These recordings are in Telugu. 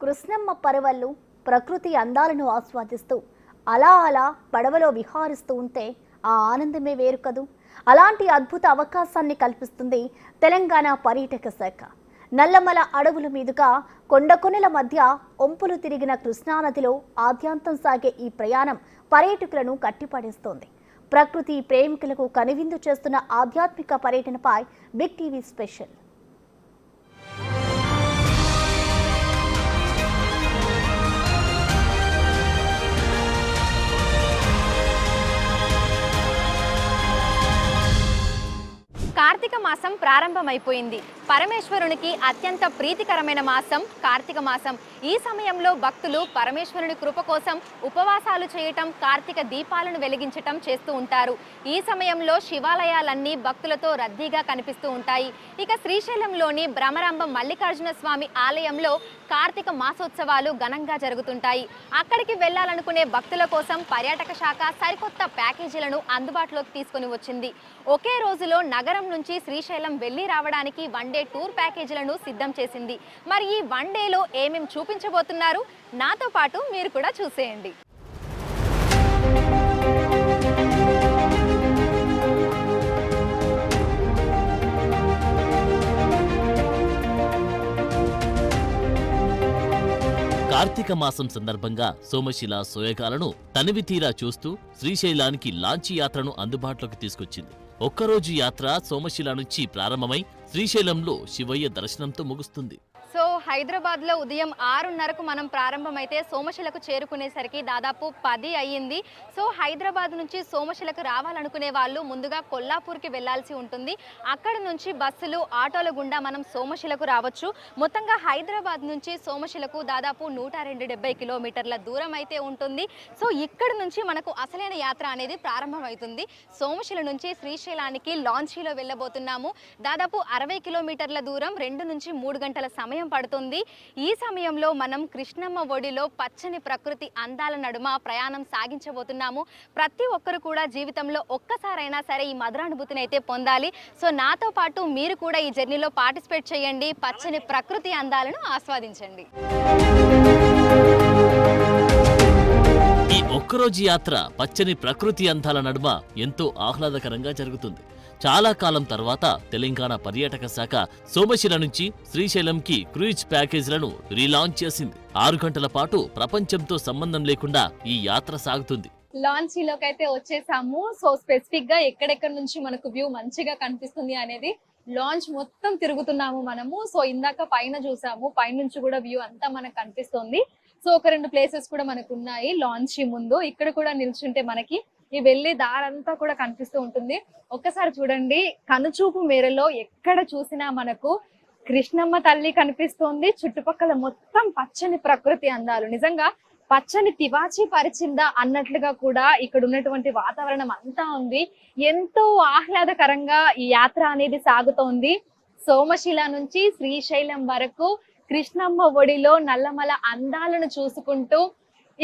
కృష్ణమ్మ పరవళ్ళు ప్రకృతి అందాలను ఆస్వాదిస్తూ అలా అలా పడవలో విహారిస్తూ ఉంటే ఆ ఆనందమే వేరు కదూ. అలాంటి అద్భుత అవకాశాన్ని కల్పిస్తుంది తెలంగాణ పర్యాటక శాఖ. నల్లమల అడవుల మీదుగా కొండకొనల మధ్య ఒంపులు తిరిగిన కృష్ణానదిలో ఆద్యాంతం సాగే ఈ ప్రయాణం పర్యాటకులను కట్టిపడేస్తోంది. ప్రకృతి ప్రేమికులకు కనువిందు చేస్తున్న ఆధ్యాత్మిక పర్యటనపై బిగ్ టీవీ స్పెషల్. కార్తీక మాసం ప్రారంభమైపోయింది. పరమేశ్వరునికి అత్యంత ప్రీతికరమైన మాసం కార్తీక మాసం. ఈ సమయంలో భక్తులు పరమేశ్వరుని కృప కోసం ఉపవాసాలు చేయటం, కార్తీక దీపాలను వెలిగించటం చేస్తూ ఉంటారు. ఈ సమయంలో శివాలయాలన్నీ భక్తులతో రద్దీగా కనిపిస్తూ ఉంటాయి. ఇక శ్రీశైలంలోని భ్రమరాంబ మల్లికార్జున స్వామి ఆలయంలో కార్తీక మాసోత్సవాలు ఘనంగా జరుగుతుంటాయి. అక్కడికి వెళ్లాలనుకునే భక్తుల కోసం పర్యాటక శాఖ సరికొత్త ప్యాకేజీలను అందుబాటులోకి తీసుకొని వచ్చింది. ఒకే రోజులో నగరం నుంచి శ్రీశైలం వెళ్లి రావడానికి వన్ డే టూర్ ప్యాకేజీలను సిద్ధం చేసింది. మరి ఈ వన్ డేలో ఏమేం చూపించబోతున్నారు, నాతో పాటు మీరు కూడా చూసేయండి. కార్తీక మాసం సందర్భంగా సోమశిల సోయగాలను తనివి తీరా చూస్తూ శ్రీశైలానికి లాంచీ యాత్రను అందుబాటులోకి తీసుకొచ్చింది. ఒక్కరోజు యాత్ర సోమశిల నుంచి ప్రారంభమై శ్రీశైలంలో శివయ్య దర్శనంతో ముగుస్తుంది. సో హైదరాబాద్లో ఉదయం 6:30కు మనం ప్రారంభమైతే సోమశిలకు చేరుకునేసరికి దాదాపు 10 అయ్యింది. సో హైదరాబాద్ నుంచి సోమశిలకు రావాలనుకునే వాళ్ళు ముందుగా కొల్లాపూర్కి వెళ్లాల్సి ఉంటుంది. అక్కడ నుంచి బస్సులు, ఆటోల గుండా మనం సోమశిలకు రావచ్చు. మొత్తంగా హైదరాబాద్ నుంచి సోమశిలకు దాదాపు 170 కిలోమీటర్ల దూరం అయితే ఉంటుంది. సో ఇక్కడ నుంచి మనకు అసలైన యాత్ర అనేది ప్రారంభమవుతుంది. సోమశిల నుంచి శ్రీశైలానికి లాంచీలో వెళ్ళబోతున్నాము. దాదాపు 60 కిలోమీటర్ల దూరం, 2 నుంచి 3 గంటల సమయం పడుతుంది. ఈ సమయంలో మనం కృష్ణమ్మ ఒడిలో పచ్చని ప్రకృతి అందాల నడుమ ప్రయాణం సాగించబోతున్నాము. ప్రతి ఒక్కరు కూడా జీవితంలో ఒక్కసారైనా సరే ఈ మధురానుభూతిని అయితే పొందాలి. సో నాతో పాటు మీరు కూడా ఈ జర్నీలో పార్టిసిపేట్ చేయండి, పచ్చని ప్రకృతి అందాలను ఆస్వాదించండి. ఈ ఒక్కరోజు యాత్ర పచ్చని ప్రకృతి అందాల నడుమ ఎంతో ఆహ్లాదకరంగా జరుగుతుంది. చాలా కాలం తర్వాత తెలంగాణ పర్యాటక శాఖ సోమశిల నుంచి శ్రీశైలంకి క్రూయిజ్ ప్యాకేజీలను రీలాంచ్ చేసింది. 6 గంటల పాటు ప్రపంచంతో సంబంధం లేకుండా ఈ యాత్ర సాగుతుంది. లాంచీలోకి అయితే వచ్చేసాము. సో స్పెసిఫిక్ గా ఎక్కడెక్కడ నుంచి మనకు వ్యూ మంచిగా కనిపిస్తుంది అనేది లాంచ్ మొత్తం తిరుగుతున్నాము మనము. సో ఇందాక పైన చూసాము, పైనుంచి కూడా వ్యూ అంతా మనకు కనిపిస్తుంది. సో ఒక 2 ప్లేసెస్ కూడా మనకు ఉన్నాయి లాంచీ ముందు. ఇక్కడ కూడా నిల్చుంటే మనకి ఈ వెళ్ళే దారంతా కూడా కనిపిస్తూ ఉంటుంది. ఒక్కసారి చూడండి, కనుచూపు మేరలో ఎక్కడ చూసినా మనకు కృష్ణమ్మ తల్లి కనిపిస్తుంది. చుట్టుపక్కల మొత్తం పచ్చని ప్రకృతి అందాలు. నిజంగా పచ్చని తివాచి పరిచిందా అన్నట్లుగా కూడా ఇక్కడ ఉన్నటువంటి వాతావరణం అంతా ఉంది. ఎంతో ఆహ్లాదకరంగా ఈ యాత్ర అనేది సాగుతోంది. సోమశిల నుంచి శ్రీశైలం వరకు కృష్ణమ్మ ఒడిలో నల్లమల అందాలను చూసుకుంటూ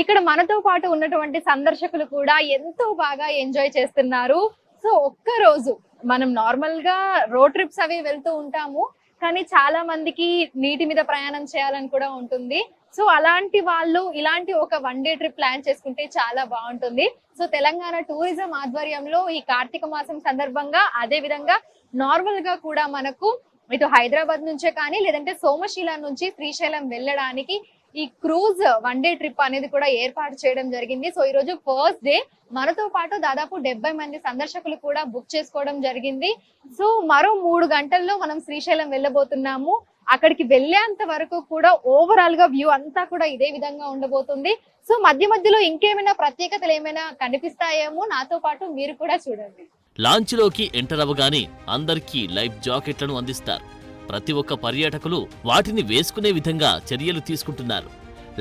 ఇక్కడ మనతో పాటు ఉన్నటువంటి సందర్శకులు కూడా ఎంతో బాగా ఎంజాయ్ చేస్తున్నారు. సో ఒక్క రోజు మనం నార్మల్ గా రోడ్ ట్రిప్స్ అవి వెళ్తూ ఉంటాము, కానీ చాలా మందికి నీటి మీద ప్రయాణం చేయాలని కూడా ఉంటుంది. సో అలాంటి వాళ్ళు ఇలాంటి ఒక వన్ డే ట్రిప్ ప్లాన్ చేసుకుంటే చాలా బాగుంటుంది. సో తెలంగాణ టూరిజం ఆధ్వర్యంలో ఈ కార్తీక మాసం సందర్భంగా, అదే విధంగా నార్మల్ గా కూడా మనకు ఇటు హైదరాబాద్ నుంచే కానీ లేదంటే సోమశిల నుంచి శ్రీశైలం వెళ్ళడానికి ఈ క్రూజ్ వన్ డే ట్రిప్ అనేది కూడా ఏర్పాటు చేయడం జరిగింది. సో ఈ రోజు ఫస్ట్ డే మనతో పాటు దాదాపు 70 మంది సందర్శకులు కూడా బుక్ చేసుకోవడం జరిగింది. సో మరో 3 గంటల్లో మనం శ్రీశైలం వెళ్ళబోతున్నాము. అక్కడికి వెళ్ళేంత వరకు కూడా ఓవరాల్ గా వ్యూ అంతా కూడా ఇదే విధంగా ఉండబోతుంది. సో మధ్య మధ్యలో ఇంకేమైనా ప్రత్యేకతలు ఏమైనా కనిపిస్తాయేమో, నాతో పాటు మీరు కూడా చూడండి. లాంచ్లోకి ఎంటర్ అవ్వగానే అందరికీ లైఫ్ జాకెట్లను అందిస్తారు. ప్రతి ఒక్క పర్యాటకులు వాటిని వేసుకునే విధంగా చర్యలు తీసుకుంటున్నారు.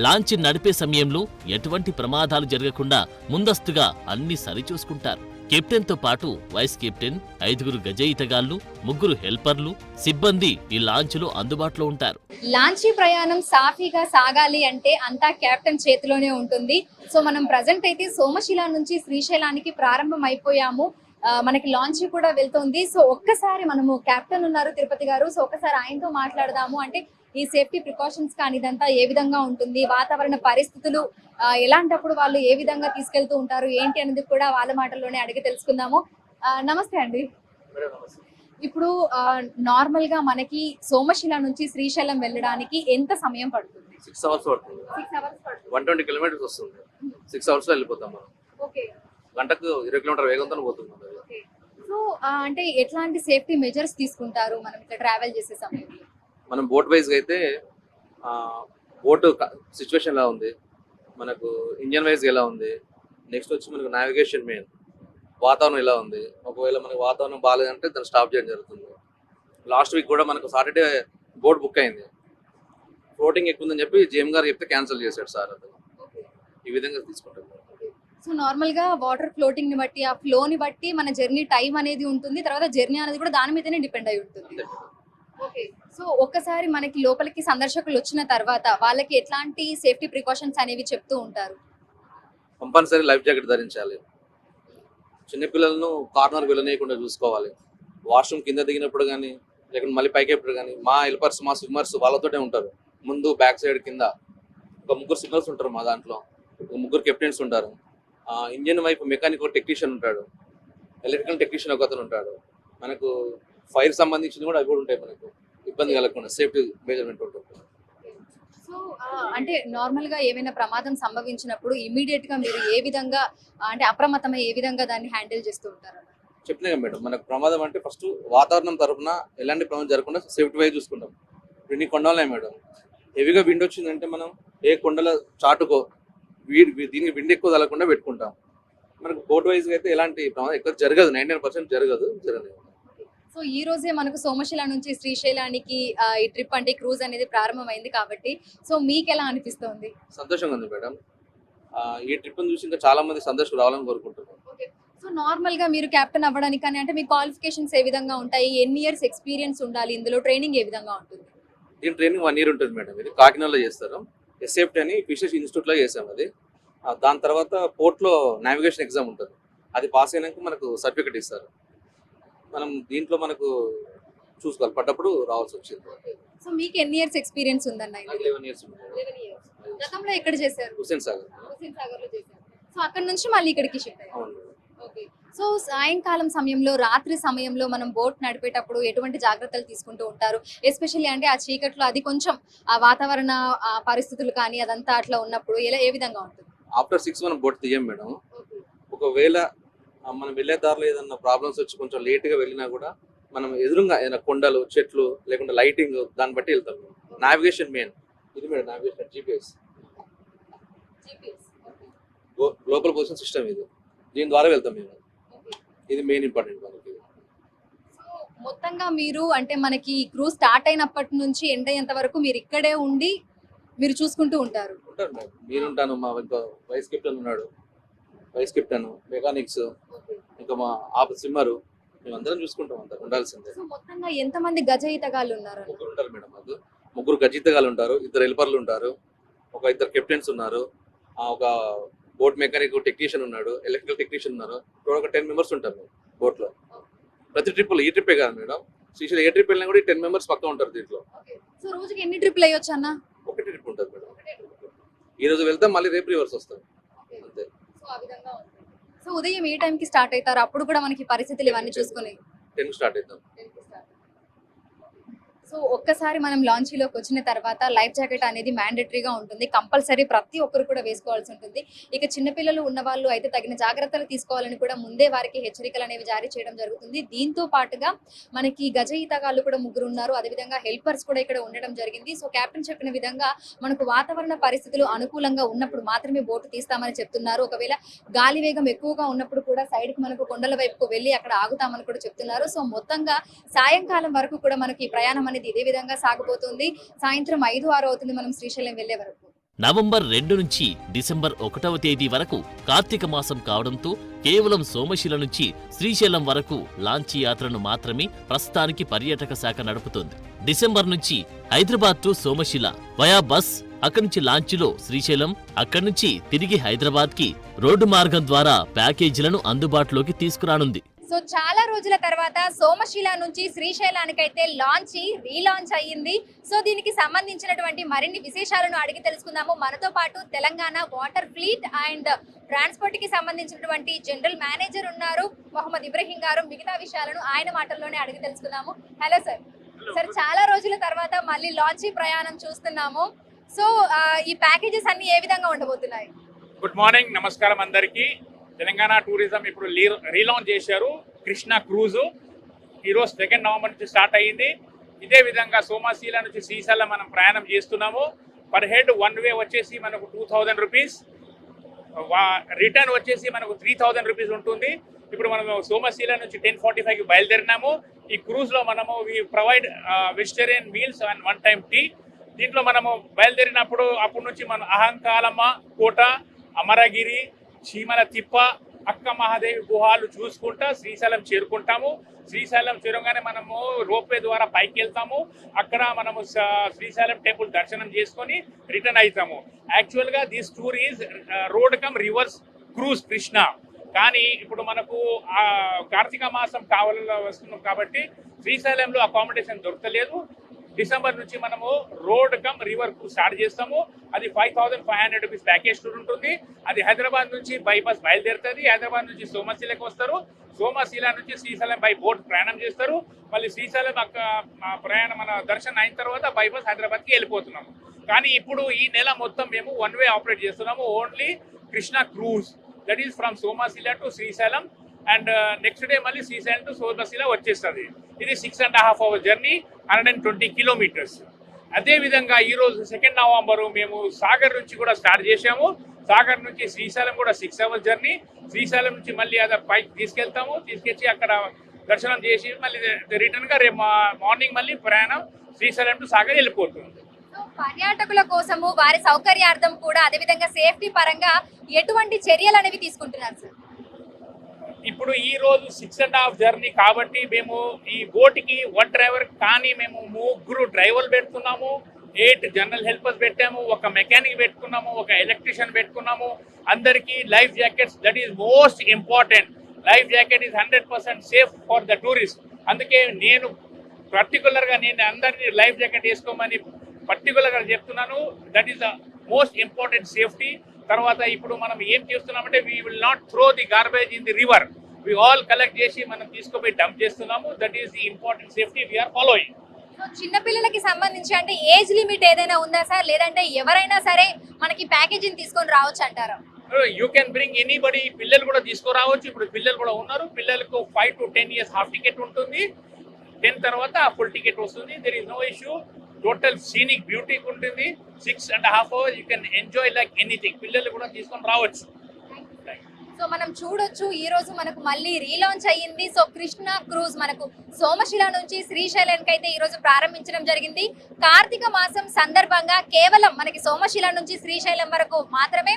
లాంచ్ నడిపే సమయంలో ఎటువంటి ప్రమాదాలు జరగకుండా ముందస్తుగా అన్ని సరిచూసుకుంటారు. కెప్టెన్తో పాటు వైస్ కెప్టెన్, 5 గజ ఈతగాళ్లు, 3 హెల్పర్లు, సిబ్బంది ఈ లాంచ్లో అందుబాటులో ఉంటారు. లాంచీ ప్రయాణం సాఫీగా సాగాలి అంటే అంతా కెప్టెన్ చేతిలోనే ఉంటుంది. సో మనం ప్రజెంట్ అయితే సోమశిల నుంచి శ్రీశైలానికి ప్రారంభం అయిపోయాము. మనకి లాంచీ కూడా వెళ్తుంది. సో ఒక్కసారి మనము కెప్టెన్ ఉన్నారు తిరుపతి గారు, సో ఒక్కసారి ఆయనతో మాట్లాడదాము. అంటే ఈ సేఫ్టీ ప్రికాషన్స్ కానీ ఇదంతా ఏ విధంగా ఉంటుంది, వాతావరణ పరిస్థితులు ఎలాంటప్పుడు వాళ్ళు ఏ విధంగా తీసుకెళ్తూ ఉంటారు ఏంటి అనేది కూడా వాళ్ళ మాటల్లోనే అడిగి తెలుసుకుందాము. నమస్తే అండి. ఇప్పుడు నార్మల్ గా మనకి సోమశిల నుంచి శ్రీశైలం వెళ్ళడానికి ఎంత సమయం పడుతుంది? 6 hours పడుతుంది. 6 hours పడుతుంది. 120 kilometers వస్తుంది. 6 hours లో వెళ్ళిపోతాం మనం. ఓకే. గంటకు 20 kilometer వేగంతో పోతున్నాం. ఓకే. సో అంటే ఎట్లాంటి సేఫ్టీ మెజర్స్ తీసుకుంటారు మనం ఇక్కడ ట్రావెల్ చేసే సమయంలో? మనం బోట్ వైజ్ అయితే బోట్ సిచ్యువేషన్ ఎలా ఉంది, మనకు ఇంజన్ వైజ్ ఎలా ఉంది, నెక్స్ట్ వచ్చి మనకు నావిగేషన్ మెయిన్, వాతావరణం ఎలా ఉంది. ఒకవేళ మనకు వాతావరణం బాగాలేదంటే దాన్ని స్టాప్ చేయడం జరుగుతుంది. లాస్ట్ వీక్ కూడా మనకు సాటర్డే బోట్ బుక్ అయింది, ఫ్లోటింగ్ ఎక్కువ ఉందని చెప్పి జిఎం గారు చెప్తే క్యాన్సిల్ చేశాడు సార్. అతను ఈ విధంగా తీసుకుంటాం. సో నార్మల్ గా వాటర్ ఫ్లోటింగ్ ని బట్టి, ఆ ఫ్లో ని బట్టి మన జర్నీ టైం అనేది ఉంటుంది, తర్వాత జర్నీ అనేది కూడా దాని మీదనే డిపెండ్ అయి ఉంటుంది. ఓకే. సో ఒక్కసారి మనకి లోపలికి సందర్శకులు వచ్చిన తర్వాత వాళ్ళకి ఎట్లాంటి సేఫ్టీ ప్రికాషన్స్ అనేవి చెప్తూ ఉంటారు? కంపల్సరీ లైఫ్ జాకెట్ ధరించాలి, చిన్నపిల్లలను కార్నర్ వెళ్ళనీయకుండా చూసుకోవాలి, వాష్రూమ్ కింద దిగినప్పుడు కానీ లేకుంటే మళ్ళీ పైకి ఎప్పుడు కానీ మా హెల్పర్స్ మా స్విమ్మర్స్ వాళ్ళతోనే ఉంటారు. ముందు బ్యాక్ సైడ్ కింద ఒక 3 స్విమ్మర్స్ ఉంటారు మా దాంట్లో, 3 కెప్టెన్స్ ఉంటారు. ఇంజన్ వైపు మెకానిక్ ఒక టెక్నీషియన్ ఉంటాడు, ఎలక్ట్రికల్ టెక్నీషియన్ ఒక అతను ఉంటాడు. మనకు ఫైర్ సంబంధించినవి కూడా అవి కూడా ఉంటాయి, మనకు ఇబ్బంది కలగకుండా సేఫ్టీ మెజర్మెంట్ ఉంటుంది. సో అంటే నార్మల్ గా ఏమైనా ప్రమాదం సంభవించినప్పుడు ఇమీడియట్ గా మీరు ఏ విధంగా అంటే అప్రమత్తమై ఏ విధంగా దాన్ని హ్యాండిల్ చేస్తూ ఉంటారు? చెప్పినా మేడం, మనకు ప్రమాదం అంటే ఫస్ట్ వాతావరణం తరపున ఎలాంటి ప్రమాదం జరగకుండా సేఫ్టీ వైజ్ చూసుకుంటాం. ఇన్ని కొండలున్నాయి మేడం, హెవీగా విండ్ వచ్చిందంటే మనం ఏ కొండల చాటుకో దీనికి విండ్ ఎక్కువ తగలకుండా పెట్టుకుంటాం. మనకు బోట్ వైజ్ అయితే ఎలాంటి ప్రమాదం ఎక్కువ జరగదు, 99% జరగదు. సో ఈ రోజే మనకు సోమశిల నుంచి శ్రీశైలానికి ఈ ట్రిప్ అంటే క్రూజ్ అనేది ప్రారంభమైంది కాబట్టి సో మీకు ఎలా అనిపిస్తుంది? సంతోషంగా ఉంది మేడం. ఈ ట్రిప్ చూసి ఇంకా చాలా మంది సందర్శకులు రావాలని కోరుకుంటున్నాం. సో నార్మల్ గా మీరు కెప్టెన్ అవ్వడానికి కానీ అంటే మీ క్వాలిఫికేషన్స్ ఏ విధంగా ఉంటాయి, ఎన్ని ఇయర్స్ ఎక్స్పీరియన్స్ ఉండాలి, ఇందులో ట్రైనింగ్ ఏ విధంగా ఉంటుంది? దీని ట్రైనింగ్ 1 year ఉంటుంది మేడం. ఇది కాకినాడలో చేస్తారు, ఎస్ఏఫ్టీ అని ఫిషెస్ ఇన్స్టిట్యూట్ లో చేసాం అది. దాని తర్వాత పోర్ట్ లో నావిగేషన్ ఎగ్జామ్ ఉంటుంది, అది పాస్ అయినాక మనకు సర్టిఫికెట్ ఇస్తారు. మనం దీంట్లో మనకు చూసుకోవాలి, పడ్డప్పుడు రావాల్సి వచ్చింది. సో మీకు ఎన్ని ఇయర్స్ ఎక్స్పీరియన్స్ ఉందన్న? 11 years. గతంలో ఎక్కడ చేశారు? హుస్సేన్ సాగర్ లో చేశారు. సో అక్కడ నుంచి మళ్ళీ ఇక్కడికి షిఫ్ట్ అయ్యారు. ఓకే. సో సాయంకాలం సమయంలో, రాత్రి సమయంలో మనం బోట్ నడిపేటప్పుడు ఎటువంటి జాగ్రత్తలు తీసుకుంటూ ఉంటారు? ఎస్పెషల్లీ అంటే ఆ చీకట్లో అది కొంచెం ఆ వాతావరణ పరిస్థితులు కానీ అదంతా అట్లా ఉన్నప్పుడు ఏ విధంగా ఉంటుంది? ఆఫ్టర్ 6 మనం బోట్ తీయం మేడం. ఒకవేళ మనం వెళ్ళే దారిలో ఏదన్నా ప్రాబ్లమ్స్ వచ్చి కొంచెం లేట్గా వెళ్ళినా కూడా మనం ఎదురుగా ఏదైనా కొండలు, చెట్లు లేకుంటే లైటింగ్ దాన్ని బట్టి వెళ్తాం. నావిగేషన్ మెయిన్ ఇది madam, navigation GPS global position system, ఇది దీని ద్వారా వెళ్తాం మేము. ఇది మెయిన్ ఇంపార్టెంట్ మనకి. సో మొత్తంగా మీరు అంటే మనకి క్రూజ్ స్టార్ట్ అయినప్పటి నుంచి ఎండ్ అయ్యేంత వరకు మీరు ఇక్కడే ఉండి మీరు చూసుకుంటూ ఉంటారు? ఉంటారు మేడం, నేనుంటాను, మా ఇంకా వైస్ కెప్టెన్ ఉన్నాడు, వైస్ కెప్టెన్, మెకానిక్స్, ఇంకా మా స్విమ్మరు, మేమందరం చూసుకుంటాం. అంతా ఉండాల్సిందే. సో మొత్తంగా ఎంతమంది గజ ఈతగాళ్ళు ఉన్నారు? 3 ఉంటారు మేడం. మాకు 3 గజ ఈతగాళ్ళు ఉంటారు, 2 హెల్పర్లు ఉంటారు, ఒక 2 కెప్టెన్స్ ఉన్నారు, ఒక బోట్ మెకానిక్ టెక్నీషియన్ ఉన్నాడు, ఎలక్ట్రికల్ టెక్నీషియన్ ఉన్నారు. ఒక 10 members ఉంటారు బోట్ లో. ప్రతి ట్రిప్ ఈ ట్రిప్పే కాదు మేడం, శ్రీశైలం ఏ ట్రిప్ వెళ్ళినా కూడా 10 members పక్కా ఉంటారు దీంట్లో. సో రోజుకి ఎన్ని ట్రిప్లు వేయొచ్చు అన్న? ఒకటి ట్రిప్ ఉంటుంది మేడం. ఈ రోజు వెళ్తాం, మళ్ళీ రేపు రివర్స్ వస్తాం అంతే. సో ఆ విధంగా ఉంటుంది. సో ఉదయం ఏ టైం కి స్టార్ట్ అవుతారు? అప్పుడు కూడా మనకి పరిస్థితులు ఇవన్నీ చూసుకొని 10 స్టార్ట్ అవుతాం. సో ఒక్కసారి మనం లాంచీలోకి వచ్చిన తర్వాత లైఫ్ జాకెట్ అనేది మ్యాండేటరీగా ఉంటుంది, కంపల్సరీ ప్రతి ఒక్కరు కూడా వేసుకోవాల్సి ఉంటుంది. ఇక చిన్నపిల్లలు ఉన్న వాళ్ళు అయితే తగిన జాగ్రత్తలు తీసుకోవాలని కూడా ముందే వారికి హెచ్చరికలు అనేవి జారీ చేయడం జరుగుతుంది. దీంతో పాటుగా మనకి గజ ఈతగాళ్ళు కూడా 3 ఉన్నారు, అదేవిధంగా హెల్పర్స్ కూడా ఇక్కడ ఉండడం జరిగింది. సో కెప్టెన్ చెప్పిన విధంగా మనకు వాతావరణ పరిస్థితులు అనుకూలంగా ఉన్నప్పుడు మాత్రమే బోటు తీస్తామని చెప్తున్నారు. ఒకవేళ గాలి వేగం ఎక్కువగా ఉన్నప్పుడు కూడా సైడ్కి మనకు కొండల వైపుకు వెళ్ళి అక్కడ ఆగుతామని కూడా చెప్తున్నారు. సో మొత్తంగా సాయంకాలం వరకు కూడా మనకి ప్రయాణం అనేది ఇదే విధంగా సాగబోతుంది. సాయంత్రం 5-6 అవుతుంది మనం శ్రీశైలం వెళ్లే వరకు. నవంబర్ 2 నుంచి డిసెంబర్ 1వ తేదీ వరకు కార్తీక మాసం కావడంతో కేవలం సోమశిల నుంచి శ్రీశైలం వరకు లాంచీ యాత్రను మాత్రమే ప్రస్తుతానికి పర్యాటక శాఖ నడుపుతోంది. డిసెంబర్ నుంచి Hyderabad to Somasila via bus, అక్కడి నుంచి లాంచీలో శ్రీశైలం, అక్కడి నుంచి తిరిగి హైదరాబాద్ కి రోడ్డు మార్గం ద్వారా ప్యాకేజీలను అందుబాటులోకి తీసుకురానుంది. సో చాలా రోజుల తర్వాత సోమశిల నుంచి శ్రీశైలానికైతే రీలాంచ్ అయ్యింది. సో దీనికి సంబంధించినటువంటి మరిన్ని విశేషాలను అడిగి తెలుసుకుందాము. మనతో పాటు Telangana water fleet and transport కి సంబంధించినటువంటి జనరల్ మేనేజర్ ఉన్నారు మొహమ్మద్ ఇబ్రహీం గారు. మిగతా విషయాలను ఆయన మాటల్లోనే అడిగి తెలుసుకుందాము. Hello sir. సార్ చాలా రోజుల తర్వాత మళ్ళీ లాంచీ ప్రయాణం చూస్తున్నాము. సో ఈ ప్యాకేజెస్ అన్ని ఏ విధంగా ఉండబోతున్నాయి? గుడ్ మార్నింగ్, నమస్కారం అందరికీ. తెలంగాణ టూరిజం ఇప్పుడు రీలాంచ్ చేశారు కృష్ణ క్రూజ్. ఈరోజు 2 నవంబర్ నుంచి స్టార్ట్ అయ్యింది. ఇదే విధంగా సోమశిల నుంచి శ్రీశైలం మనం ప్రయాణం చేస్తున్నాము. పర్ హెడ్ వన్ వే వచ్చేసి మనకు 2000 రూపీస్, రిటర్న్ వచ్చేసి మనకు 3000 రూపీస్ ఉంటుంది. ఇప్పుడు మనము సోమశిల నుంచి 10:45కి బయలుదేరినాము. ఈ క్రూజ్లో మనము provide vegetarian meals and 1 time tea. దీంట్లో మనము బయలుదేరినప్పుడు అప్పటి నుంచి మనం అహంకాలమ్మ కోట, అమరగిరి, చీమల తిప్ప, అక్క మహాదేవి గుహాలు చూసుకుంటా శ్రీశైలం చేరుకుంటాము. శ్రీశైలం చేరుగానే మనము రోప్వే ద్వారా పైకి వెళ్తాము. అక్కడ మనము శ్రీశైలం టెంపుల్ దర్శనం చేసుకొని రిటర్న్ అవుతాము. యాక్చువల్గా this tour is road come reverse cruise Krishna. కానీ ఇప్పుడు మనకు కార్తీక మాసం వస్తున్నాం కాబట్టి శ్రీశైలంలో అకామిడేషన్ దొరకలేదు. డిసెంబర్ నుంచి మనము రోడ్ కమ్ రివర్ స్టార్ట్ చేస్తాము. అది 5500 రూపీస్ ప్యాకేజ్ టూర్ ఉంటుంది. అది హైదరాబాద్ నుంచి బైపాస్ బయలుదేరుతుంది. హైదరాబాద్ నుంచి సోమశిలకు వస్తారు. సోమశిల నుంచి శ్రీశైలం బై బోట్ ప్రయాణం చేస్తారు. మళ్ళీ శ్రీశైలం ప్రయాణం మన దర్శనం అయిన తర్వాత బైపాస్ హైదరాబాద్కి వెళ్ళిపోతున్నాము. కానీ ఇప్పుడు ఈ నెల మొత్తం మేము 1 వే ఆపరేట్ చేస్తున్నాము. Only Krishna cruise, that is from Somasila to Srisailam and next day మళ్ళీ శ్రీశైలం టు సోమశిల వచ్చేస్తుంది. ఇది 6.5 hours జర్నీ, 120 kilometers. అదేవిధంగా ఈరోజు 2 నవంబర్ మేము సాగర్ నుంచి కూడా స్టార్ట్ చేసాము. సాగర్ నుంచి శ్రీశైలం కూడా 6 hours జర్నీ. శ్రీశైలం నుంచి మళ్ళీ అదే పైకి తీసుకెళ్తాము. తీసుకొచ్చి అక్కడ దర్శనం చేసి మళ్ళీ రిటర్న్గా రేపు మార్నింగ్ మళ్ళీ ప్రయాణం శ్రీశైలం టు సాగర్ వెళ్ళిపోతుంది. పర్యాటకుల కోసము వారి సౌకర్యార్థం కూడా అదేవిధంగా సేఫ్టీ పరంగా ఎటువంటి చర్యలు అనేవి తీసుకుంటున్నారు సార్? ఇప్పుడు ఈ రోజు 6.5 జర్నీ కాబట్టి మేము ఈ బోట్కి 1 డ్రైవర్ కానీ మేము 3 డ్రైవర్లు పెడుతున్నాము. 8 జనరల్ హెల్పర్స్ పెట్టాము. 1 మెకానిక్ పెట్టుకున్నాము. 1 ఎలక్ట్రీషియన్ పెట్టుకున్నాము. అందరికీ life jackets, that is most important. Life jacket is 100% safe for the tourist. అందుకే నేను పర్టికులర్గా అందరినీ లైఫ్ జాకెట్ వేసుకోమని పర్టికులర్గా చెప్తున్నాను. That is the most important safety. తర్వాత ఇప్పుడు మనం ఏం చేస్తున్నామంటే we will not throw the garbage in the river. We all collect చేసి మనం తీసుకుపోయి డంప్ చేస్తున్నాము. That is the important safety we are following. చిన్న పిల్లలకి సంబంధించి అంటే ఏజ్ లిమిట్ ఏదైనా ఉందా సార్, లేదంటే ఎవరైనా సరే మనకి ప్యాకేజింగ్ తీసుకొని రావచ్చు అంటారా? You can bring anybody. పిల్లలు కూడా తీసుకురావచ్చు. ఇప్పుడు పిల్లలు కూడా ఉన్నారు. పిల్లలకు 5 to 10 years హాఫ్ టికెట్ ఉంటుంది. 10 తర్వాత ఫుల్ టికెట్ వస్తుంది. There is no issue. Total scenic beauty ఉంటుంది. 6.5 hours you can enjoy like anything. పిల్లలు కూడా తీసుకొని రావచ్చు. సో మనం చూడొచ్చు ఈ రోజు మనకు మళ్ళీ రీలాంచ్ అయ్యింది. సో కృష్ణ క్రూజ్ మనకు సోమశిల నుంచి శ్రీశైలానికి అయితే ఈ రోజు ప్రారంభించడం జరిగింది. కార్తీక మాసం సందర్భంగా కేవలం మనకి సోమశిల నుంచి శ్రీశైలం వరకు మాత్రమే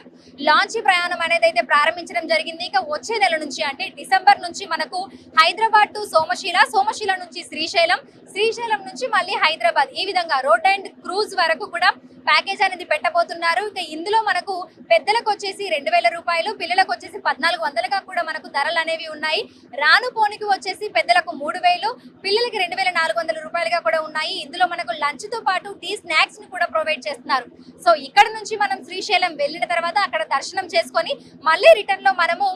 లాంచీ ప్రయాణం అనేది అయితే ప్రారంభించడం జరిగింది. ఇక వచ్చే నెల నుంచి అంటే డిసెంబర్ నుంచి మనకు హైదరాబాద్ టు సోమశిల, సోమశిల నుంచి శ్రీశైలం, శ్రీశైలం నుంచి మళ్ళీ హైదరాబాద్, ఈ విధంగా రోడ్ అండ్ క్రూజ్ వరకు కూడా ప్యాకేజ్ అనేది పెట్టబోతున్నారు. ఇక ఇందులో మనకు పెద్దలకు వచ్చేసి 2000 రూపాయలు, పిల్లలకు వచ్చేసి 1400గా కూడా మనకు ధరలు అనేవి ఉన్నాయి. రాను పోనికి వచ్చేసి పెద్దలకు 3000, పిల్లలకి 2400 రూపాయలుగా కూడా ఉన్నాయి. ఇందులో మనకు లంచ్ తో పాటు టీ స్నాక్స్ ని కూడా ప్రొవైడ్ చేస్తున్నారు. సో ఇక్కడ నుంచి మనం శ్రీశైలం వెళ్ళిన తర్వాత అక్కడ దర్శనం చేసుకొని మళ్ళీ రిటర్న్ లో మనము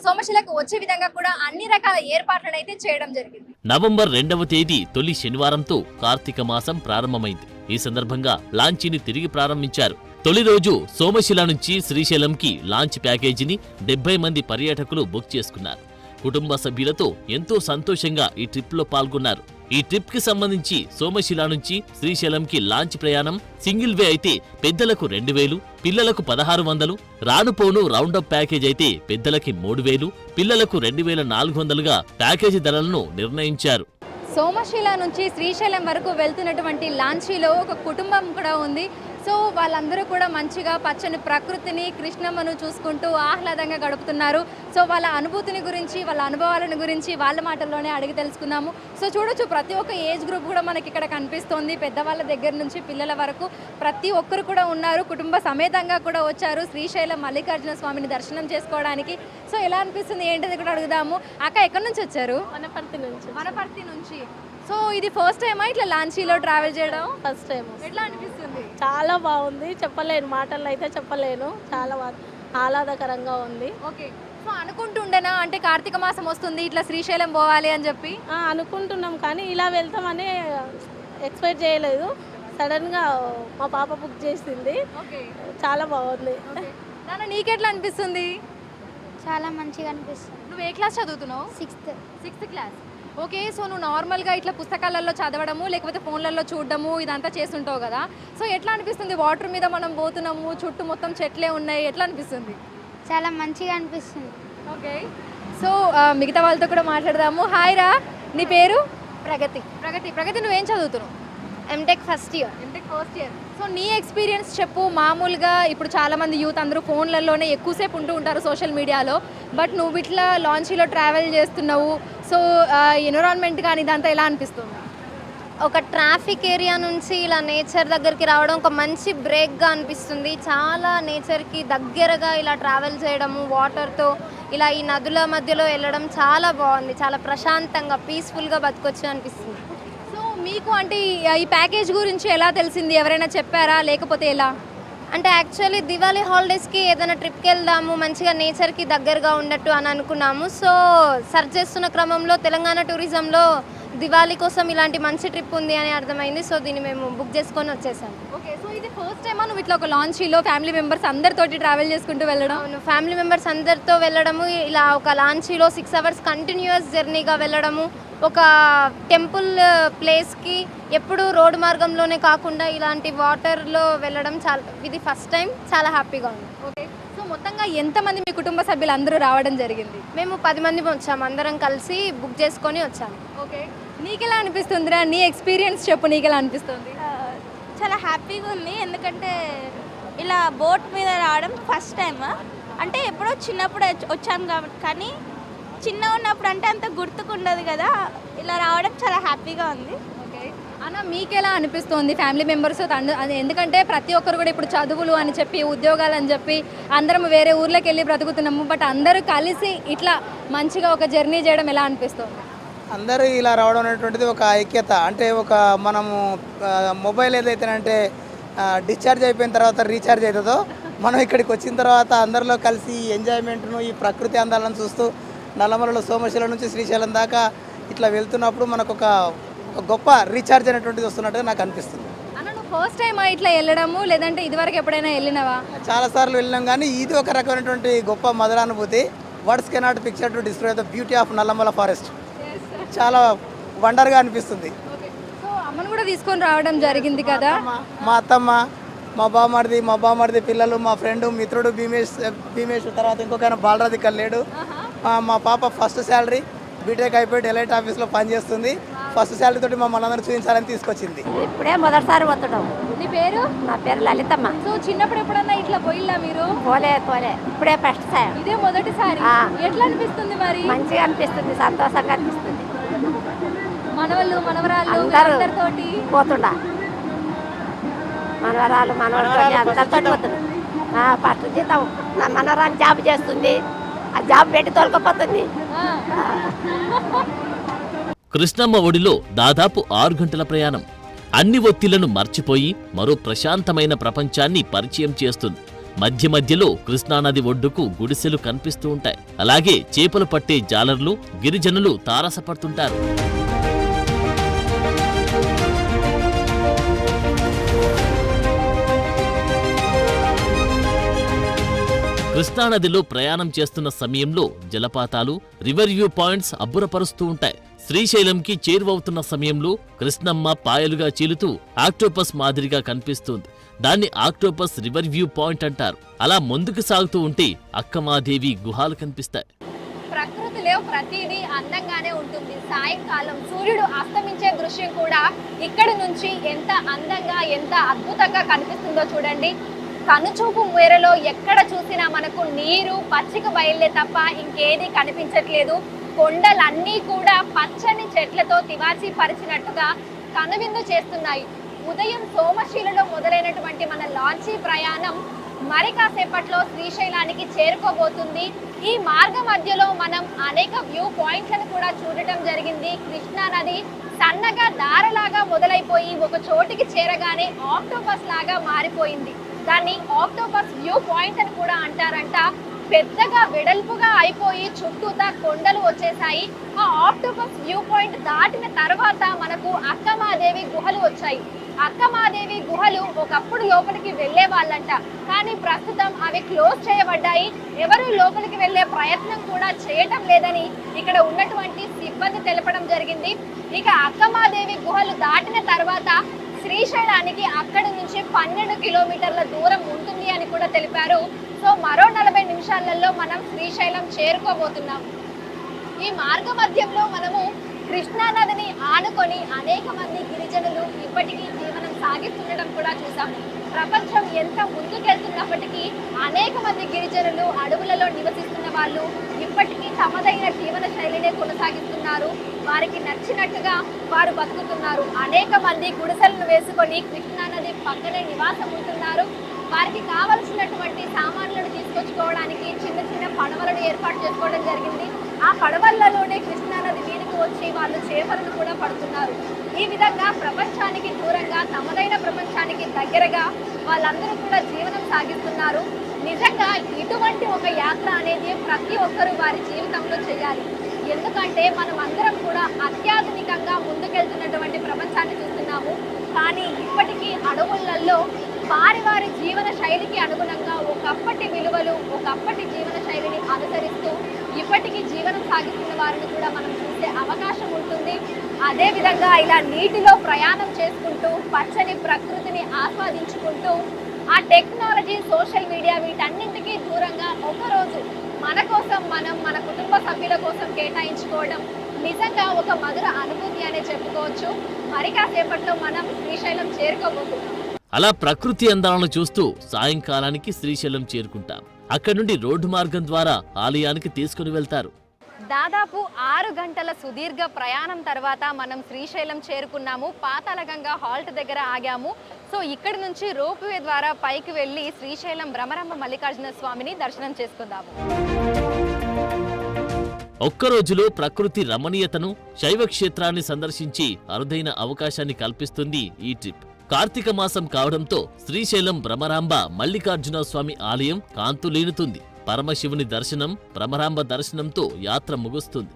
సోమశిలకు వచ్చే విధంగా కూడా అన్ని రకాల ఏర్పాట్లను అయితే చేయడం జరిగింది. నవంబర్ 2వ తేదీ తొలి శనివారంతో కార్తీక మాసం ప్రారంభమైంది. ఈ సందర్భంగా లాంచీని తిరిగి ప్రారంభించారు. తొలి రోజు సోమశిల నుంచి శ్రీశైలంకి లాంచ్ ప్యాకేజీని 70 మంది పర్యాటకులు బుక్ చేసుకున్నారు. కుటుంబ సభ్యులతో ఎంతో సంతోషంగా ఈ ట్రిప్లో పాల్గొన్నారు. ఈ ట్రిప్ కి సంబంధించి సోమశిల నుంచి శ్రీశైలంకి లాంచ్ ప్రయాణం సింగిల్ వే అయితే పెద్దలకు 2000, పిల్లలకు 1600, రానుపోను రౌండప్ ప్యాకేజ్ అయితే పెద్దలకి 3000, పిల్లలకు 2400గా ప్యాకేజీ ధరలను నిర్ణయించారు. సోమశిల నుంచి శ్రీశైలం వరకు వెళ్తున్నటువంటి లాంచీలో ఒక కుటుంబం కూడా ఉంది. సో వాళ్ళందరూ కూడా మంచిగా పచ్చని ప్రకృతిని, కృష్ణమ్మను చూసుకుంటూ ఆహ్లాదంగా గడుపుతున్నారు. సో వాళ్ళ అనుభూతిని గురించి, వాళ్ళ అనుభవాలను గురించి వాళ్ళ మాటల్లోనే అడిగి తెలుసుకుందాము. సో చూడొచ్చు ప్రతి ఒక్క ఏజ్ గ్రూప్ కూడా మనకి ఇక్కడ కనిపిస్తోంది. పెద్దవాళ్ళ దగ్గర నుంచి పిల్లల వరకు ప్రతి ఒక్కరు కూడా ఉన్నారు. కుటుంబ సమేతంగా కూడా వచ్చారు శ్రీశైలం మల్లికార్జున స్వామిని దర్శనం చేసుకోవడానికి. సో ఎలా అనిపిస్తుంది ఏంటిది కూడా అడుగుదాము. అక్క ఎక్కడి నుంచి వచ్చారు? వనపర్తి నుంచి. సో ఇది ఫస్ట్ టైమా ఇట్లా లాంచీలో ట్రావెల్ చేయడం? First time. ఎట్లా అనిపిస్తుంది? చాలా బాగుంది, చెప్పలేను, మాటల్లో అయితే చెప్పలేను. చాలా ఆహ్లాదకరంగా ఉంది. ఓకే. సో అనుకుంటుండేనా అంటే కార్తీక మాసం వస్తుంది ఇట్లా శ్రీశైలం పోవాలి అని చెప్పి? అనుకుంటున్నాం కానీ ఇలా వెళ్తామని ఎక్స్పెక్ట్ చేయలేదు. సడన్గా మా పాప బుక్ చేసింది. ఓకే. చాలా బాగుంది. నాన్న నీకెట్లా అనిపిస్తుంది? చాలా మంచిగా అనిపిస్తుంది. నువ్వు ఏ క్లాస్ చదువుతున్నావు? Sixth class. ఓకే. సో నువ్వు నార్మల్గా ఇట్లా పుస్తకాలలో చదవడము లేకపోతే ఫోన్లలో చూడడము ఇదంతా చేస్తుంటావు కదా. సో ఎట్లా అనిపిస్తుంది? వాటర్ మీద మనం పోతున్నాము, చుట్టూ మొత్తం చెట్లే ఉన్నాయి, ఎట్లా అనిపిస్తుంది? చాలా మంచిగా అనిపిస్తుంది. ఓకే. సో మిగతా వాళ్ళతో కూడా మాట్లాడదాము. హాయ్ రా, నీ పేరు? ప్రగతి. ప్రగతి నువ్వేం చదువుతున్నావు? MTech first year. సో నీ ఎక్స్పీరియన్స్ చెప్పు. మామూలుగా ఇప్పుడు చాలామంది యూత్ అందరూ ఫోన్లలోనే ఎక్కువసేపు ఉంటూ ఉంటారు సోషల్ మీడియాలో. బట్ నువ్వు ఇట్లా లాంచీలో ట్రావెల్ చేస్తున్నావు. సో ఎన్విరాన్మెంట్ కానీ ఇదంతా ఎలా అనిపిస్తుంది? ఒక ట్రాఫిక్ ఏరియా నుంచి ఇలా నేచర్ దగ్గరికి రావడం ఒక మంచి బ్రేక్గా అనిపిస్తుంది. చాలా నేచర్కి దగ్గరగా ఇలా ట్రావెల్ చేయడము, వాటర్తో ఇలా ఈ నదుల మధ్యలో వెళ్ళడం చాలా బాగుంది. చాలా ప్రశాంతంగా పీస్ఫుల్గా బతకొచ్చు అనిపిస్తుంది. సో మీకు అంటే ఈ ప్యాకేజ్ గురించి ఎలా తెలిసింది? ఎవరైనా చెప్పారా లేకపోతే ఎలా? అంటే యాక్చువల్లీ దివాళీ హాలిడేస్కి ఏదైనా ట్రిప్కి వెళ్దాము, మంచిగా నేచర్కి దగ్గరగా ఉన్నట్టు అని అనుకున్నాము. సో సర్చ్ చేస్తున్న క్రమంలో తెలంగాణ టూరిజంలో దివాళీ కోసం ఇలాంటి మంచి ట్రిప్ ఉంది అని అర్థమైంది. సో దీన్ని మేము బుక్ చేసుకొని వచ్చేసాము. ఓకే. సో ఇది ఫస్ట్ టైమా నువ్వు ఇట్లా ఒక లాంచీలో ఫ్యామిలీ మెంబర్స్ అందరితోటి ట్రావెల్ చేసుకుంటూ వెళ్ళడం? అవును, ఫ్యామిలీ మెంబర్స్ అందరితో వెళ్ళడము, ఇలా ఒక లాంచీలో 6 hours కంటిన్యూస్ జర్నీగా వెళ్ళడము, ఒక టెంపుల్ ప్లేస్కి ఎప్పుడు రోడ్డు మార్గంలోనే కాకుండా ఇలాంటి వాటర్లో వెళ్ళడం ఇది ఫస్ట్ టైం. చాలా హ్యాపీగా ఉంది. ఓకే. సో మొత్తంగా ఎంతమంది మీ కుటుంబ సభ్యులు అందరూ రావడం జరిగింది? మేము 10 మంది వచ్చాము, అందరం కలిసి బుక్ చేసుకొని వచ్చాము. ఓకే. నీకెలా అనిపిస్తుందిరా? నీ ఎక్స్పీరియన్స్ చెప్పు, నీకెలా అనిపిస్తుంది? చాలా హ్యాపీగా ఉంది. ఎందుకంటే ఇలా బోట్ మీద రావడం ఫస్ట్ టైం. అంటే ఎప్పుడో చిన్నప్పుడు వచ్చాను కాబట్టి, కానీ చిన్నగా ఉన్నప్పుడు అంటే అంత గుర్తుకుండదు కదా. ఇలా రావడం చాలా హ్యాపీగా ఉంది. ఓకే అన్న, మీకు ఎలా అనిపిస్తుంది ఫ్యామిలీ మెంబర్స్? ఎందుకంటే ప్రతి ఒక్కరు కూడా ఇప్పుడు చదువులు అని చెప్పి, ఉద్యోగాలు అని చెప్పి అందరం వేరే ఊర్లోకి వెళ్ళి బ్రతుకుతున్నాము. బట్ అందరూ కలిసి ఇట్లా మంచిగా ఒక జర్నీ చేయడం ఎలా అనిపిస్తుంది? అందరూ ఇలా రావడం అనేటువంటిది ఒక ఐక్యత. అంటే ఒక మనము మొబైల్ ఏదైతేనంటే డిశ్చార్జ్ అయిపోయిన తర్వాత రీఛార్జ్ అవుతుందో, మనం ఇక్కడికి వచ్చిన తర్వాత అందరిలో కలిసి ఎంజాయ్మెంట్ను, ఈ ప్రకృతి అందాలను చూస్తూ నల్లమలలో సోమశిల నుంచి శ్రీశైలం దాకా ఇట్లా వెళ్తున్నప్పుడు మనకు ఒక గొప్ప రీఛార్జ్ అనేటువంటిది వస్తున్నట్టుగా నాకు అనిపిస్తుంది. అన్న, నువ్వు ఫస్ట్ టైం ఇట్లా వెళ్ళడము లేదంటే ఇదివరకు ఎప్పుడైనా వెళ్ళినావా? చాలాసార్లు వెళ్ళినాం, కానీ ఇది ఒక రకమైనటువంటి గొప్ప మధురానుభూతి. Words cannot picture to describe the beauty of Nallamala forest. చాలా వండర్గా అనిపిస్తుంది. సో అమ్మను కూడా తీసుకొని రావడం జరిగింది కదా? మా అత్తమ్మ, మా బామ్మర్ది పిల్లలు, మా ఫ్రెండ్ మిత్రుడు భీమేష్, తర్వాత ఇంకొక బాలరాజ్ ఇక్కడ లేడు. మా పాప ఫస్ట్ శాలరీ బీటెక్ అయిపోయి డెలైట్ ఆఫీస్లో పనిచేస్తుంది. ఫస్ట్ శాలరీ తోటి మమ్మల్ని అందరూ చూపించాలని తీసుకొచ్చింది. ఇప్పుడే మొదటిసారి వస్తడం. నీ పేరు? నా పేరు లలితమ్మ. సో చిన్నప్పుడు ఎప్పుడన్నా ఇట్లా పోయిల్లా మీరు? పోలే ఇప్పుడే ఫస్ట్ సార్. ఇదే మొదటిసారి. ఎట్లా అనిపిస్తుంది మరి? మంచిగా అనిపిస్తుంది, సంతోషంగా అనిపిస్తుంది. మనవాళ్ళు మనవరాళ్ళు అందరితోటి పోతుండా, మనవరాలు మనవరాలు అందరితో పోతున్నాం. ఫస్ట్ జీతం నా మనవరాలు జాబ్ చేస్తుంది, ఆ జాబ్ పెట్టి తోలుకపోతుంది. కృష్ణమ్మ ఒడిలో దాదాపు 6 గంటల ప్రయాణం. అన్ని ఒత్తిళ్లను మర్చిపోయి మరో ప్రశాంతమైన ప్రపంచాన్ని పరిచయం చేస్తుంది. మధ్య మధ్యలో కృష్ణానది ఒడ్డుకు గుడిసెలు కనిపిస్తూ ఉంటాయి. అలాగే చేపలు పట్టే జాలర్లు, గిరిజనులు తారసపడుతుంటారు. కృష్ణానదిలో ప్రయాణం చేస్తున్న సమయంలో జలపాతాలు, రివర్ వ్యూ పాయింట్స్ అబ్బురపరుస్తూ ఉంటాయి. శ్రీశైలంకి చేరువవుతున్న సమయంలో కృష్ణమ్మ పాయలుగా చీలుతూ ఆక్టోపస్ మాదిరిగా కనిపిస్తుంది. దాన్ని ఆక్టోపస్ రివర్ వ్యూ పాయింట్ అంటారు. అలా ముందుకు సాగుతూ ఉంటే అక్కమాదేవి గుహాలు కనిపిస్తాయి. ప్రకృతిలో ప్రతిదీ అందంగానే ఉంటుంది. సాయంకాలం సూర్యుడు అస్తమించే దృశ్యం కూడా ఇక్కడి నుంచి ఎంత అందంగా, ఎంత అద్భుతంగా కనిపిస్తుందో చూడండి. కనుచూపు మేరలో ఎక్కడ చూసినా మనకు నీరు, పచ్చిక బయళ్ళే తప్ప ఇంకేది కనిపించట్లేదు. కొండలన్నీ కూడా పచ్చని చెట్లతో తివాచి పరిచినట్టుగా కనువిందు చేస్తున్నాయి. ఉదయం సోమశిలలో మొదలైనటువంటి మన లాంచీ ప్రయాణం మరి కాసేపట్లో శ్రీశైలానికి చేరుకోబోతుంది. ఈ మార్గ మధ్యలో మనం అనేక వ్యూ పాయింట్లను కూడా చూడటం జరిగింది. కృష్ణా నది సన్నగా దారలాగా మొదలైపోయి ఒక చోటికి చేరగానే ఆక్టోపస్ లాగా మారిపోయింది. దాన్ని ఆక్టోపస్ వ్యూ పాయింట్ అని కూడా అంటారంట. పెద్దగా వెడల్పుగా అయిపోయి చుట్టూతా కొండలు వచ్చేసాయి. ఆ ఆక్టోపస్ వ్యూ పాయింట్ దాటిన తర్వాత మనకు అక్కమాదేవి గుహలు వచ్చాయి. అక్కమాదేవి గుహలు ఒకప్పుడు లోపలికి వెళ్లే వాళ్ళంట, కానీ ప్రస్తుతం అవి క్లోజ్ చేయబడ్డాయి. ఎవరు లోపలికి వెళ్లే ప్రయత్నం కూడా చేయటం లేదని ఇక్కడ ఉన్నటువంటి సిబ్బంది తెలపడం జరిగింది. ఇక అక్కమాదేవి గుహలు దాటిన తర్వాత శ్రీశైలానికి అక్కడి నుంచి 12 కిలోమీటర్ల దూరం ఉంటుంది అని కూడా తెలిపారు. సో మరో 40 నిమిషాలలో మనం శ్రీశైలం చేరుకోబోతున్నాం. ఈ మార్గ మధ్యంలో మనము కృష్ణా నదిని ఆనుకొని అనేక మంది గిరిజనులు ఇప్పటికీ జీవనం సాగిస్తుండడం కూడా చూసాము. ప్రపంచం ఎంత ముందుకెళ్తున్నప్పటికీ అనేక మంది గిరిజనులు అడవులలో నివసిస్తున్న వాళ్ళు ఇప్పటికీ తమదైన జీవన శైలినే కొనసాగిస్తున్నారు. వారికి నచ్చినట్టుగా వారు బతుకుతున్నారు. అనేక మంది గుడిసెలను వేసుకొని కృష్ణా నది పక్కనే నివాసం ఉంటున్నారు. వారికి కావలసినటువంటి సామాన్లను తీసుకొచ్చుకోవడానికి చిన్న చిన్న పడవలను ఏర్పాటు చేసుకోవడం జరిగింది. ఆ పడవలలోనే కృష్ణా నది మీదకు వచ్చి వాళ్ళు చేపలను కూడా పడుతున్నారు. ఈ విధంగా ప్రపంచానికి దూరంగా తమదైన ప్రపంచానికి దగ్గరగా వాళ్ళందరూ కూడా జీవనం సాగిస్తున్నారు. నిజంగా ఇటువంటి ఒక యాత్ర అనేది ప్రతి ఒక్కరూ వారి జీవితంలో చేయాలి. ఎందుకంటే మనం అందరం కూడా అత్యాధునికంగా ముందుకెళ్తున్నటువంటి ప్రపంచాన్ని చూస్తున్నాము. కానీ ఇప్పటికీ అడవులలో వారి జీవన శైలికి అనుగుణంగా ఒకప్పటి విలువలు, ఒకప్పటి జీవన శైలిని అనుసరిస్తూ ఇప్పటికీ జీవనం సాగిస్తున్న వారిని కూడా మనం చూసే అవకాశం ఉంటుంది. అదేవిధంగా ఇలా నీటిలో ప్రయాణం చేసుకుంటూ పచ్చని ప్రకృతిని ఆస్వాదించుకుంటూ ఆ టెక్నాలజీ, సోషల్ మీడియా వీటన్నింటికీ దూరంగా ఒకరోజు మన కోసం మనం, మన కుటుంబ సభ్యుల కోసం కేటాయించుకోవడం నిజంగా ఒక మధుర అనుభూతి అనే చెప్పుకోవచ్చు. మరి కాసేపట్లో మనం శ్రీశైలం చేరుకోబోతున్నాం. అలా ప్రకృతి అందాలను చూస్తూ సాయంకాలానికి శ్రీశైలం చేరుకుంటాం. అక్కడి నుండి రోడ్డు మార్గం ద్వారా ఆలయానికి తీసుకుని వెళ్తారు. దాదాపు 6 గంటల సుదీర్ఘ ప్రయాణం తర్వాత మనం శ్రీశైలం చేరుకున్నాము. పాతాళగంగా హాల్ట్ దగ్గర ఆగాము. సో ఇక్కడి నుంచి రోప్వే ద్వారా పైకి వెళ్ళి శ్రీశైలం భ్రమరాంబ మల్లికార్జున స్వామిని దర్శనం చేసుకుందాము. ఒక్కరోజులో ప్రకృతి రమణీయతను, శైవ క్షేత్రాన్ని సందర్శించి అరుదైన అవకాశాన్ని కల్పిస్తుంది ఈ ట్రిప్. కార్తీక మాసం కావడంతో శ్రీశైలం భ్రమరాంబ మల్లికార్జున స్వామి ఆలయం కాంతులీనుతుంది. పరమశివుని దర్శనం, భ్రమరాంబ దర్శనంతో యాత్ర ముగుస్తుంది.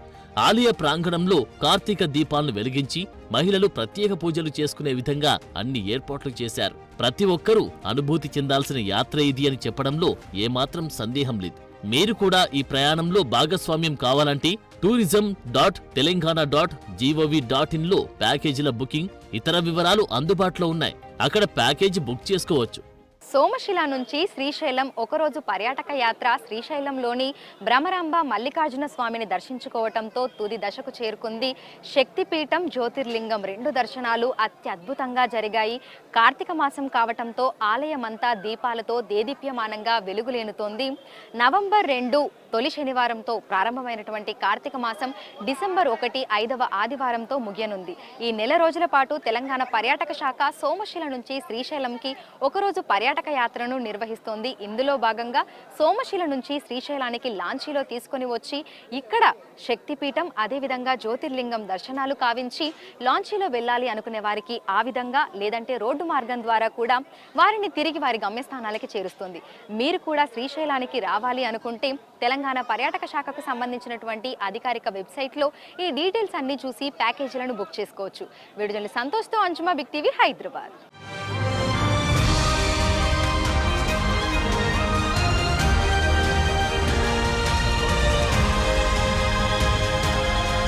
ఆలయ ప్రాంగణంలో కార్తీక దీపాలను వెలిగించి మహిళలు ప్రత్యేక పూజలు చేసుకునే విధంగా అన్ని ఏర్పాట్లు చేశారు. ప్రతి ఒక్కరూ అనుభూతి చెందాల్సిన యాత్ర ఇది అని చెప్పడంలో ఏమాత్రం సందేహం లేదు. మీరు కూడా ఈ ప్రయాణంలో భాగస్వామ్యం కావాలంటే tourism.telangana.gov.in లో ప్యాకేజీల బుకింగ్, ఇతర వివరాలు అందుబాటులో ఉన్నాయి. అక్కడ ప్యాకేజీ బుక్ చేసుకోవచ్చు. సోమశిల నుంచి శ్రీశైలం ఒకరోజు పర్యాటక యాత్ర శ్రీశైలంలోని భ్రమరాంబ మల్లికార్జున స్వామిని దర్శించుకోవటంతో తుది దశకు చేరుకుంది. శక్తిపీఠం, జ్యోతిర్లింగం 2 దర్శనాలు అత్యద్భుతంగా జరిగాయి. కార్తీక మాసం కావటంతో ఆలయమంతా దీపాలతో దేదీప్యమానంగా వెలుగులేనుతోంది. నవంబర్ 2 తొలి శనివారంతో ప్రారంభమైనటువంటి కార్తీక మాసం డిసెంబర్ 1 5వ ఆదివారంతో ముగియనుంది. ఈ నెల రోజుల పాటు తెలంగాణ పర్యాటక శాఖ సోమశిల నుంచి శ్రీశైలంకి ఒకరోజు పర్యాటక యాత్రను నిర్వహిస్తోంది. ఇందులో భాగంగా సోమశిల నుంచి శ్రీశైలానికి లాంచీలో తీసుకొని వచ్చి ఇక్కడ శక్తిపీఠం, అదేవిధంగా జ్యోతిర్లింగం దర్శనాలు కావించి లాంచీలో వెళ్ళాలి అనుకునే వారికి ఆ విధంగా, లేదంటే రోడ్డు మార్గం ద్వారా కూడా వారిని తిరిగి వారి గమ్యస్థానాలకి చేరుస్తుంది. మీరు కూడా శ్రీశైలానికి రావాలి అనుకుంటే తెలంగాణ పర్యాటక శాఖకు సంబంధించినటువంటి అధికారిక వెబ్సైట్లో ఈ డీటెయిల్స్ అన్ని చూసి ప్యాకేజీలను బుక్ చేసుకోవచ్చు. వీడియోని సంతోష్తో అంజుమా, బిగ్ టీవీ, హైదరాబాద్.